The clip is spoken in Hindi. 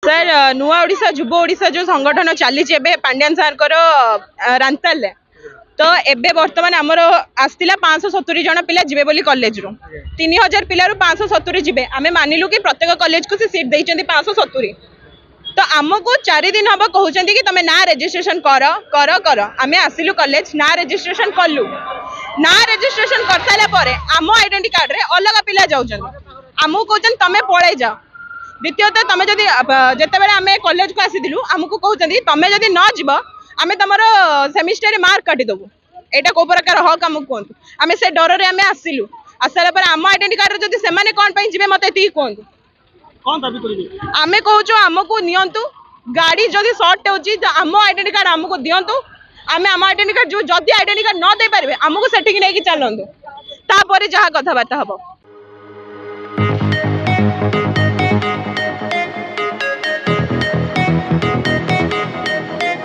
सर नुआ ओडिशा युव ओडिशा जो संगठन चली पांड्यान सर रांताल तो एबे बर्तमान आमर आसला 570 जन पिला जीवे बोली कॉलेज रू 3000 पिलू 570 जीवे आम मानिलु कि प्रत्येक कॉलेज को सीट देते 570 तो आमको 4 दिन हम कहते कि तुम ना रेजिस्ट्रेशन कर कर कर आम आसिलु कॉलेज ना रेजिस्ट्रेशन कलु ना रेजिस्ट्रेशन कर सारापर आम आइडेंटिटी कार्ड रे अलग पिला जाऊँ आमको कहते तुम पड़े जाओ। द्वितीयतः तुम जब जिते आम कॉलेज को आसीलु आमको कहते तुम जब न जीव आम तुम सेमिस्टर मार्क काटिदेबू यहाँ कौ प्रकार हक आमको कहतु आम से डर आम आसिलु आसार आम आइडेंटी कार्ड जब से कौन जी मत ये कहतु आम कहूँ आमको नियंतु गाड़ी जदि सर्ट होची आम आइडेंटी कार्ड आमको दिंतु आम आम आइडेंटी कार्ड जो जदि आइडेंटी कार्ड न दे पारे आमको सेठी नहीं चलतु तापर जहाँ कथबार्ता हम।